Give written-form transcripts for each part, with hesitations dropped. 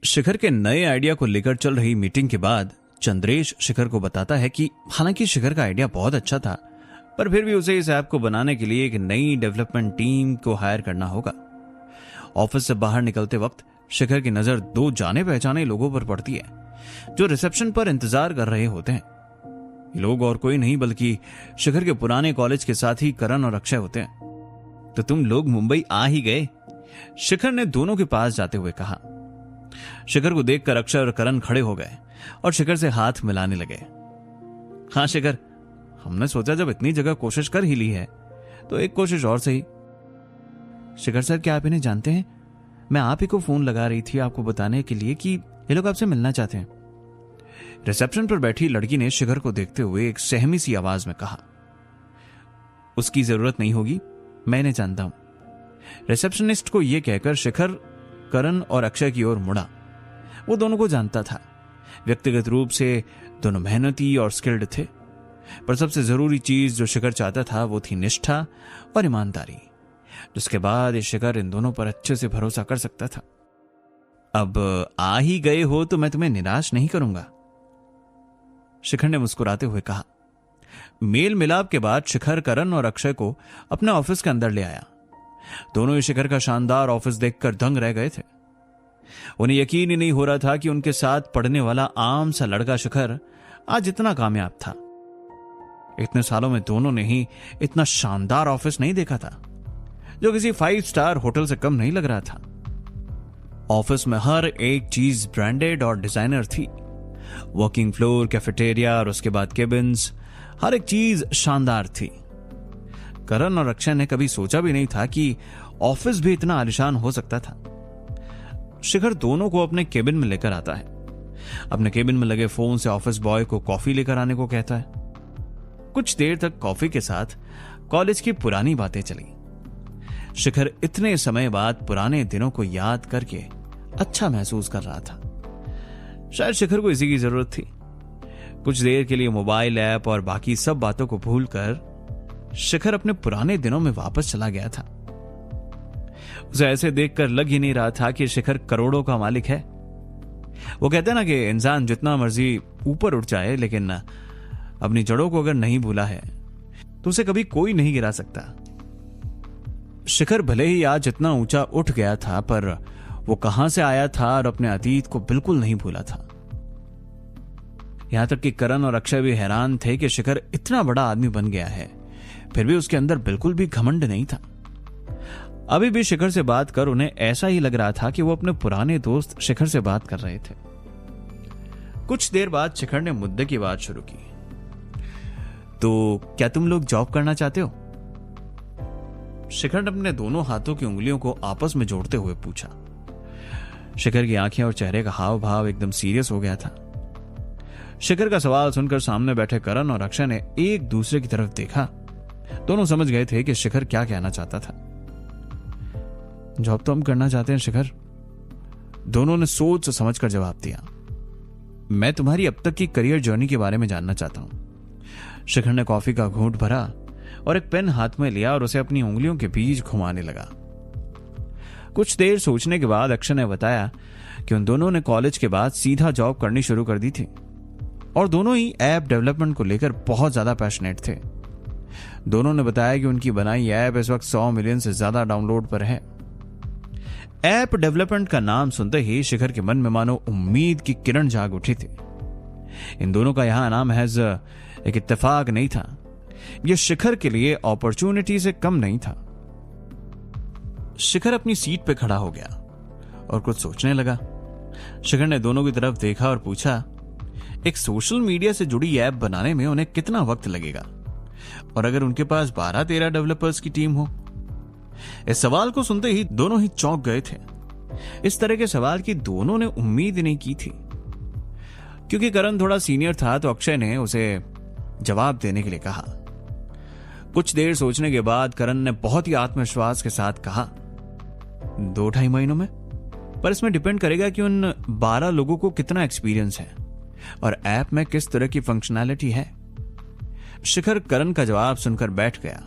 शिखर के नए आइडिया को लेकर चल रही मीटिंग के बाद चंद्रेश शिखर को बताता है कि हालांकि शिखर का आइडिया बहुत अच्छा था, पर फिर भी उसे इस ऐप को बनाने के लिए एक नई डेवलपमेंट टीम को हायर करना होगा। ऑफिस से बाहर निकलते वक्त शिखर की नजर दो जाने पहचाने लोगों पर पड़ती है, जो रिसेप्शन पर इंतजार कर रहे होते हैं। ये लोग और कोई नहीं बल्कि शिखर के पुराने कॉलेज के साथी करण और अक्षय होते हैं। तो तुम लोग मुंबई आ ही गए, शिखर ने दोनों के पास जाते हुए कहा। शिखर को देखकर अक्षय और करण खड़े हो गए और शिखर से हाथ मिलाने लगे। हाँ शिखर, हमने सोचा जब इतनी जगह कोशिश कर ही ली है तो एक कोशिश और सही। शिखर सर, क्या आप इन्हें जानते हैं? मैं आप ही को फोन लगा रही थी आपको बताने के लिए कि ये लोग आपसे मिलना चाहते हैं। रिसेप्शन पर बैठी लड़की ने शिखर को देखते हुए एक सहमी सी आवाज में कहा। उसकी जरूरत नहीं होगी, मैं इन्हें जानता हूं। रिसेप्शनिस्ट को यह कहकर शिखर करण और अक्षय की ओर मुड़ा। वो दोनों को जानता था। व्यक्तिगत रूप से दोनों मेहनती और स्किल्ड थे, पर सबसे जरूरी चीज जो शिखर चाहता था वो थी निष्ठा और ईमानदारी, जिसके बाद ये शिखर इन दोनों पर अच्छे से भरोसा कर सकता था। अब आ ही गए हो तो मैं तुम्हें निराश नहीं करूंगा, शिखर ने मुस्कुराते हुए कहा। मेल मिलाप के बाद शिखर करण और अक्षय को अपने ऑफिस के अंदर ले आया। दोनों ही शिखर का शानदार ऑफिस देखकर दंग रह गए थे। उन्हें यकीन ही नहीं हो रहा था कि उनके साथ पढ़ने वाला आम सा लड़का शिखर आज इतना कामयाब था। इतने सालों में दोनों ने ही इतना शानदार ऑफिस नहीं देखा था, जो किसी 5 स्टार होटल से कम नहीं लग रहा था। ऑफिस में हर एक चीज ब्रांडेड और डिजाइनर थी। वर्किंग फ्लोर, कैफेटेरिया और उसके बाद केबिन्स, हर एक चीज शानदार थी। करण और अक्षय ने कभी सोचा भी नहीं था कि ऑफिस भी इतना आलीशान हो सकता था। शिखर दोनों को अपने केबिन में लेकर आता है। अपने केबिन में लगे फोन से ऑफिस बॉय को कॉफी लेकर आने को कहता है। कुछ देर तक कॉफी के साथ कॉलेज की पुरानी बातें चली। शिखर इतने समय बाद पुराने दिनों को याद करके अच्छा महसूस कर रहा था। शायद शिखर को इसी की जरूरत थी। कुछ देर के लिए मोबाइल ऐप और बाकी सब बातों को भूलकर शिखर अपने पुराने दिनों में वापस चला गया था। उसे ऐसे देखकर लग ही नहीं रहा था कि शिखर करोड़ों का मालिक है। वो कहते हैं ना कि इंसान जितना मर्जी ऊपर उठ जाए, लेकिन अपनी जड़ों को अगर नहीं भूला है तो उसे कभी कोई नहीं गिरा सकता। शिखर भले ही आज इतना ऊंचा उठ गया था, पर वो कहां से आया था और अपने अतीत को बिल्कुल नहीं भूला था। यहां तक कि करण और अक्षय भी हैरान थे कि शिखर इतना बड़ा आदमी बन गया है, फिर भी उसके अंदर बिल्कुल भी घमंड नहीं था। अभी भी शिखर से बात कर उन्हें ऐसा ही लग रहा था कि वो अपने पुराने दोस्त शिखर से बात कर रहे थे। कुछ देर बाद शिखर ने मुद्दे की बात शुरू की। तो क्या तुम लोग जॉब करना चाहते हो? शिखर ने अपने दोनों हाथों की उंगलियों को आपस में जोड़ते हुए पूछा। शिखर की आंखें और चेहरे का हाव भाव एकदम सीरियस हो गया था। शिखर का सवाल सुनकर सामने बैठे करण और अक्षय ने एक दूसरे की तरफ देखा। दोनों समझ गए थे कि शिखर क्या कहना चाहता था। जॉब तो हम करना चाहते हैं शिखर, दोनों ने सोच समझकर जवाब दिया। मैं तुम्हारी अब तक की करियर जर्नी के बारे में जानना चाहता हूं। शिखर ने कॉफी का घूंट भरा और एक पेन हाथ में लिया और उसे अपनी उंगलियों के बीच घुमाने लगा। कुछ देर सोचने के बाद अक्षय ने बताया कि उन दोनों ने कॉलेज के बाद सीधा जॉब करनी शुरू कर दी थी और दोनों ही ऐप डेवलपमेंट को लेकर बहुत ज्यादा पैशनेट थे। दोनों ने बताया कि उनकी बनाई ऐप इस वक्त 100 मिलियन से ज्यादा डाउनलोड पर है। ऐप डेवलपमेंट का नाम सुनते ही शिखर के मन में मानो उम्मीद की किरण जाग उठी थी। इन दोनों का यहां नाम महज एक इत्तेफाक नहीं था, यह शिखर के लिए अपॉर्चुनिटी से कम नहीं था। शिखर अपनी सीट पे खड़ा हो गया और कुछ सोचने लगा। शिखर ने दोनों की तरफ देखा और पूछा, एक सोशल मीडिया से जुड़ी ऐप बनाने में उन्हें कितना वक्त लगेगा, और अगर उनके पास 12-13 डेवलपर्स की टीम हो? इस सवाल को सुनते ही दोनों ही चौंक गए थे। इस तरह के सवाल की दोनों ने उम्मीद नहीं की थी। क्योंकि करण थोड़ा सीनियर था तो अक्षय ने उसे जवाब देने के लिए कहा। कुछ देर सोचने के बाद करण ने बहुत ही आत्मविश्वास के साथ कहा, 2-2.5 महीनों में, पर इसमें डिपेंड करेगा कि उन 12 लोगों को कितना एक्सपीरियंस है और ऐप में किस तरह की फंक्शनैलिटी है। शिखर करण का जवाब सुनकर बैठ गया।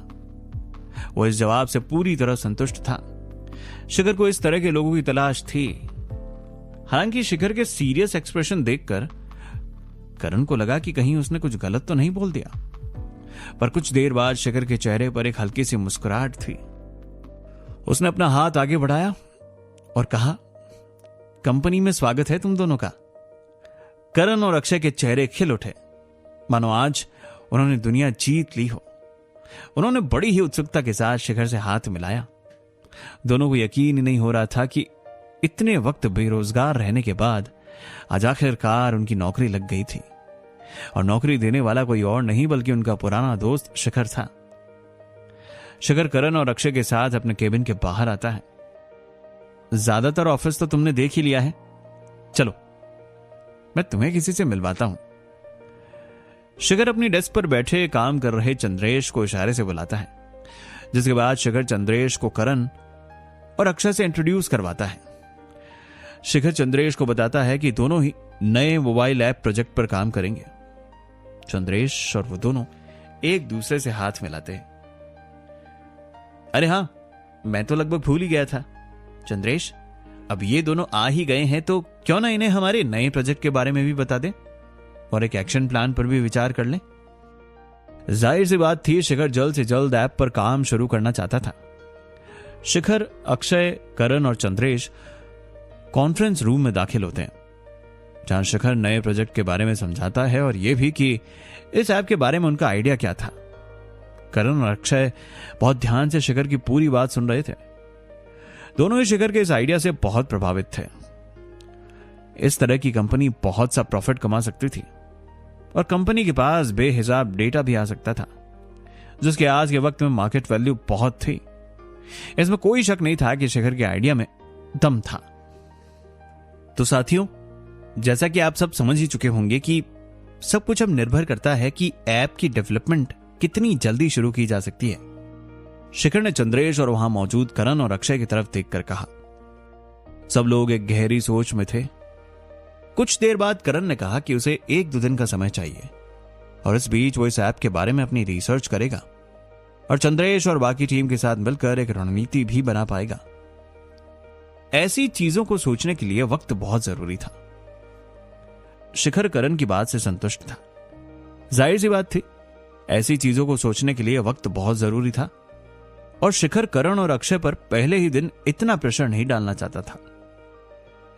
वो इस जवाब से पूरी तरह संतुष्ट था। शिखर को इस तरह के लोगों की तलाश थी। हालांकि शिखर के सीरियस एक्सप्रेशन देखकर करण को लगा कि कहीं उसने कुछ गलत तो नहीं बोल दिया, पर कुछ देर बाद शिखर के चेहरे पर एक हल्की सी मुस्कुराहट थी। उसने अपना हाथ आगे बढ़ाया और कहा, कंपनी में स्वागत है तुम दोनों का। करण और अक्षय के चेहरे खिल उठे, मानो आज उन्होंने दुनिया जीत ली हो। उन्होंने बड़ी ही उत्सुकता के साथ शिखर से हाथ मिलाया। दोनों को यकीन ही नहीं हो रहा था कि इतने वक्त बेरोजगार रहने के बाद आज आखिरकार उनकी नौकरी लग गई थी, और नौकरी देने वाला कोई और नहीं बल्कि उनका पुराना दोस्त शिखर था। शिखर करण और अक्षय के साथ अपने केबिन के बाहर आता है। ज्यादातर ऑफिस तो तुमने देख ही लिया है, चलो मैं तुम्हें किसी से मिलवाता हूं। शिखर अपनी डेस्क पर बैठे काम कर रहे चंद्रेश को इशारे से बुलाता है, जिसके बाद शिखर चंद्रेश को करण और अक्षय से इंट्रोड्यूस करवाता है। शिखर चंद्रेश को बताता है कि दोनों ही नए मोबाइल ऐप प्रोजेक्ट पर काम करेंगे। चंद्रेश और वो दोनों एक दूसरे से हाथ मिलाते हैं। अरे हां, मैं तो लगभग भूल ही गया था। चंद्रेश, अब ये दोनों आ ही गए हैं तो क्यों ना इन्हें हमारे नए प्रोजेक्ट के बारे में भी बता दें और एक एक्शन प्लान पर भी विचार कर लें। जाहिर सी बात थी, शिखर जल्द से जल्द ऐप पर काम शुरू करना चाहता था। शिखर, अक्षय, करण और चंद्रेश कॉन्फ्रेंस रूम में दाखिल होते हैं, जहां शिखर नए प्रोजेक्ट के बारे में समझाता है और यह भी कि इस ऐप के बारे में उनका आइडिया क्या था। करण और अक्षय बहुत ध्यान से शिखर की पूरी बात सुन रहे थे। दोनों ही शिखर के इस आइडिया से बहुत प्रभावित थे। इस तरह की कंपनी बहुत सा प्रॉफिट कमा सकती थी और कंपनी के पास बेहिसाब डेटा भी आ सकता था, जिसके आज के वक्त में मार्केट वैल्यू बहुत थी। इसमें कोई शक नहीं था कि शिखर के आइडिया में दम था। तो साथियों, जैसा कि आप सब समझ ही चुके होंगे कि सब कुछ अब निर्भर करता है कि ऐप की डेवलपमेंट कितनी जल्दी शुरू की जा सकती है। शिखर ने चंद्रेश और वहां मौजूद करण और अक्षय की तरफ देखकर कहा। सब लोग एक गहरी सोच में थे। कुछ देर बाद करण ने कहा कि उसे 1-2 दिन का समय चाहिए और इस बीच वो इस ऐप के बारे में अपनी रिसर्च करेगा और चंद्रेश और बाकी टीम के साथ मिलकर एक रणनीति भी बना पाएगा। ऐसी चीजों को सोचने के लिए वक्त बहुत जरूरी था। शिखर करण की बात से संतुष्ट था। जाहिर सी बात थी, ऐसी चीजों को सोचने के लिए वक्त बहुत जरूरी था और शिखर करण और अक्षय पर पहले ही दिन इतना प्रेशर नहीं डालना चाहता था।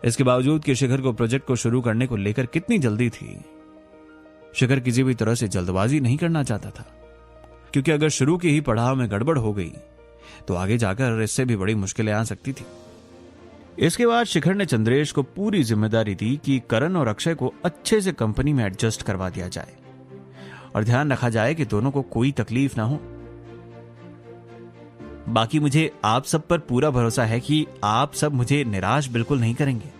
इसके बावजूद कि शिखर को प्रोजेक्ट को शुरू करने को लेकर कितनी जल्दी थी, शिखर किसी भी तरह से जल्दबाजी नहीं करना चाहता था, क्योंकि अगर शुरू की ही पड़ाव में गड़बड़ हो गई तो आगे जाकर इससे भी बड़ी मुश्किलें आ सकती थी। इसके बाद शिखर ने चंद्रेश को पूरी जिम्मेदारी दी कि करण और अक्षय को अच्छे से कंपनी में एडजस्ट करवा दिया जाए और ध्यान रखा जाए कि दोनों को कोई तकलीफ ना हो। बाकी मुझे आप सब पर पूरा भरोसा है कि आप सब मुझे निराश बिल्कुल नहीं करेंगे।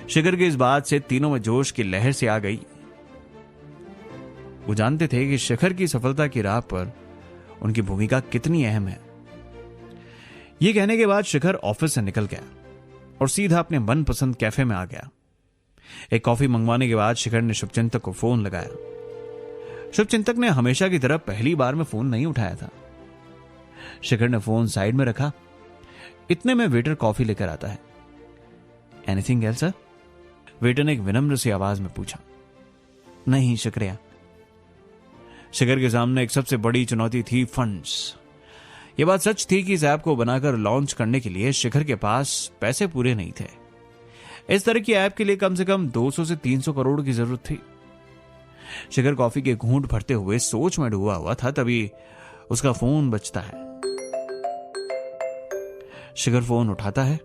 शिखर की इस बात से तीनों में जोश की लहर से आ गई। वो जानते थे कि शिखर की सफलता की राह पर उनकी भूमिका कितनी अहम है। यह कहने के बाद शिखर ऑफिस से निकल गया और सीधा अपने मनपसंद कैफे में आ गया। एक कॉफी मंगवाने के बाद शिखर ने शुभचिंतक को फोन लगाया। शुभचिंतक ने हमेशा की तरह पहली बार में फोन नहीं उठाया था। शिखर ने फोन साइड में रखा। इतने में वेटर कॉफी लेकर आता है। Anything else sir? वेटर ने एक विनम्र सी आवाज में पूछा। नहीं शुक्रिया। शिखर के सामने एक सबसे बड़ी चुनौती थी फंड्स। यह बात सच थी कि इस ऐप को बनाकर लॉन्च करने के लिए शिखर के पास पैसे पूरे नहीं थे। इस तरह की ऐप के लिए कम से कम 200 से 300 करोड़ की जरूरत थी। शिखर कॉफी के घूंट भरते हुए सोच में डूबा हुआ था, तभी उसका फोन बजता है। शिखर फोन उठाता है।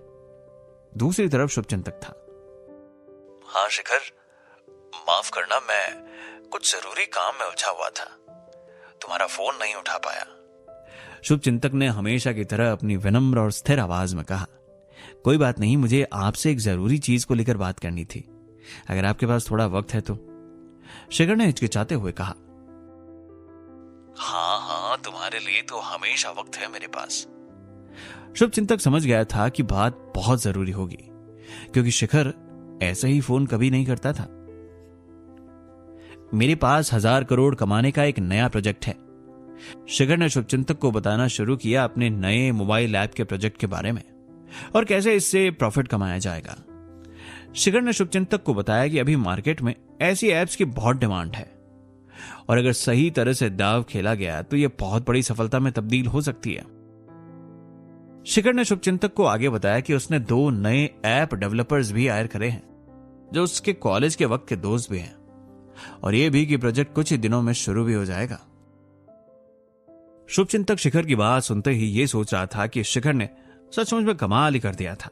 दूसरी तरफ शुभचिंतक था। हाँ शिखर, माफ करना, मैं कुछ जरूरी काम में उलझा हुआ था, तुम्हारा फोन नहीं उठा पाया। शुभचिंतक ने हमेशा की तरह अपनी विनम्र और स्थिर आवाज में कहा। कोई बात नहीं, मुझे आपसे एक जरूरी चीज को लेकर बात करनी थी, अगर आपके पास थोड़ा वक्त है तो। शिखर ने हिचकिचाते हुए कहा। हाँ, तुम्हारे लिए तो हमेशा वक्त है मेरे पास। शुभचिंतक समझ गया था कि बात बहुत जरूरी होगी, क्योंकि शिखर ऐसे ही फोन कभी नहीं करता था। मेरे पास 1000 करोड़ कमाने का एक नया प्रोजेक्ट है। शिखर ने शुभचिंतक को बताना शुरू किया अपने नए मोबाइल ऐप के प्रोजेक्ट के बारे में और कैसे इससे प्रॉफिट कमाया जाएगा। शिखर ने शुभचिंतक को बताया कि अभी मार्केट में ऐसी एप्स की बहुत डिमांड है और अगर सही तरह से दाव खेला गया तो यह बहुत बड़ी सफलता में तब्दील हो सकती है। शिखर ने शुभचिंतक को आगे बताया कि उसने 2 नए ऐप डेवलपर्स भी हायर करे हैं जो उसके कॉलेज के वक्त के दोस्त भी हैं और यह भी कि प्रोजेक्ट कुछ ही दिनों में शुरू भी हो जाएगा। शुभचिंतक शिखर की बात सुनते ही यह सोच रहा था कि शिखर ने सचमुच में कमाल ही कर दिया था।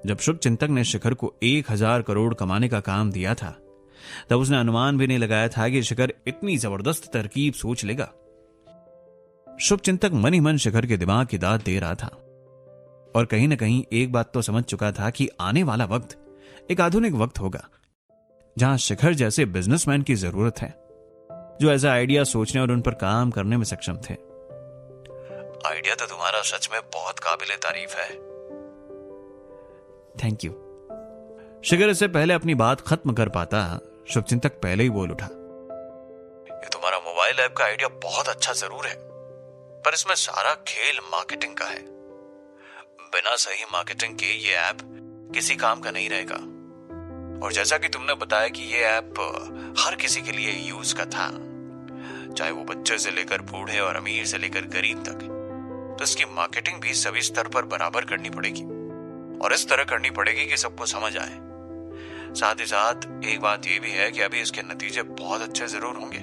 जब शुभचिंतक ने शिखर को 1000 करोड़ कमाने का काम दिया था तब उसने अनुमान भी नहीं लगाया था कि शिखर इतनी जबरदस्त तरकीब सोच लेगा। शुभचिंतक मन ही मन शिखर के दिमाग की दाद दे रहा था और कहीं ना कहीं एक बात तो समझ चुका था कि आने वाला वक्त एक आधुनिक वक्त होगा जहां शिखर जैसे बिजनेसमैन की जरूरत है जो ऐसा आइडिया सोचने और उन पर काम करने में सक्षम थे। आइडिया तो तुम्हारा सच में बहुत काबिले तारीफ है। Thank you. शिखर इससे पहले अपनी बात खत्म कर पाता शुभचिंतक पहले ही बोल उठा। ये तुम्हारा मोबाइल ऐप का आइडिया बहुत अच्छा जरूर है पर इसमें सारा खेल मार्केटिंग का है। बिना सही मार्केटिंग के ये ऐप किसी काम का नहीं रहेगा और जैसा कि तुमने बताया कि ये ऐप हर किसी के लिए यूज का था, चाहे वो बच्चे से लेकर बूढ़े और अमीर से लेकर गरीब तक, तो इसकी मार्केटिंग भी सभी स्तर पर बराबर करनी पड़ेगी और इस तरह करनी पड़ेगी कि सबको समझ आए। साथ ही साथ एक बात यह भी है कि अभी इसके नतीजे बहुत अच्छे जरूर होंगे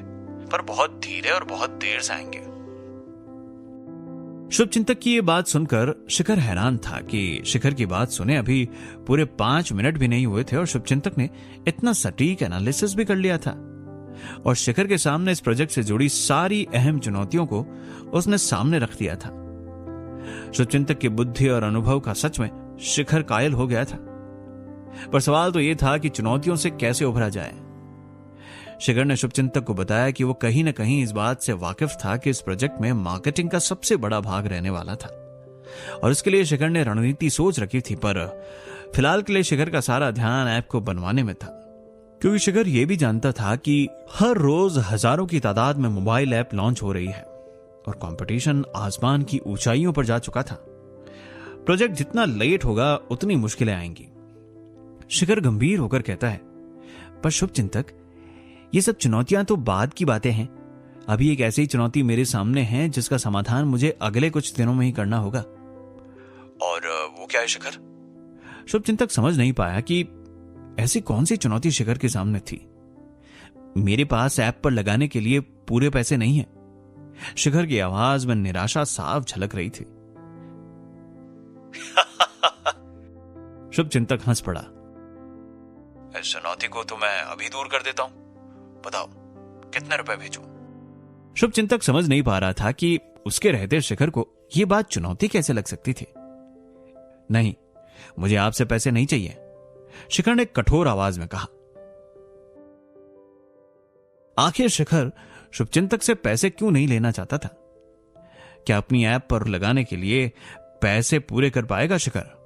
पर बहुत धीरे और बहुत देर से आएंगे। शुभचिंतक की यह बात सुनकर शिखर हैरान था कि शिखर की बात सुने अभी पूरे 5 मिनट भी नहीं हुए थे और शुभचिंतक ने इतना सटीक एनालिसिस भी कर लिया था और शिखर के सामने इस प्रोजेक्ट से जुड़ी सारी अहम चुनौतियों को उसने सामने रख दिया था। शुभचिंतक की बुद्धि और अनुभव का सच में शिखर कायल हो गया था पर सवाल तो यह था कि चुनौतियों से कैसे उभरा जाए। शिखर ने शुभचिंतक को बताया कि वो कहीं ना कहीं इस बात से वाकिफ था कि इस प्रोजेक्ट में मार्केटिंग का सबसे बड़ा भाग रहने वाला था और इसके लिए शिखर ने रणनीति सोच रखी थी पर फिलहाल के लिए शिखर का सारा ध्यान ऐप को बनवाने में था क्योंकि शिखर यह भी जानता था कि हर रोज हजारों की तादाद में मोबाइल ऐप लॉन्च हो रही है और कंपटीशन आसमान की ऊंचाइयों पर जा चुका था। प्रोजेक्ट जितना लेट होगा उतनी मुश्किलें आएंगी। शिखर गंभीर होकर कहता है, पर शुभचिंतक ये सब चुनौतियां तो बाद की बातें हैं। अभी एक ऐसी चुनौती मेरे सामने है जिसका समाधान मुझे अगले कुछ दिनों में ही करना होगा। और वो क्या है शिखर? शुभचिंतक समझ नहीं पाया कि ऐसी कौन सी चुनौती शिखर के सामने थी। मेरे पास ऐप पर लगाने के लिए पूरे पैसे नहीं है। शिखर की आवाज में निराशा साफ झलक रही थी। शुभचिंतक हंस पड़ा। इस चुनौती को तो मैं अभी दूर कर देता हूं, बताओ कितने रुपए भेजूं? शुभचिंतक समझ नहीं पा रहा था कि उसके रहते शिखर को यह बात चुनौती कैसे लग सकती थी। नहीं, मुझे आपसे पैसे नहीं चाहिए, शिखर ने कठोर आवाज में कहा। आखिर शिखर शुभचिंतक से पैसे क्यों नहीं लेना चाहता था? क्या अपनी ऐप पर लगाने के लिए पैसे पूरे कर पाएगा शिखर?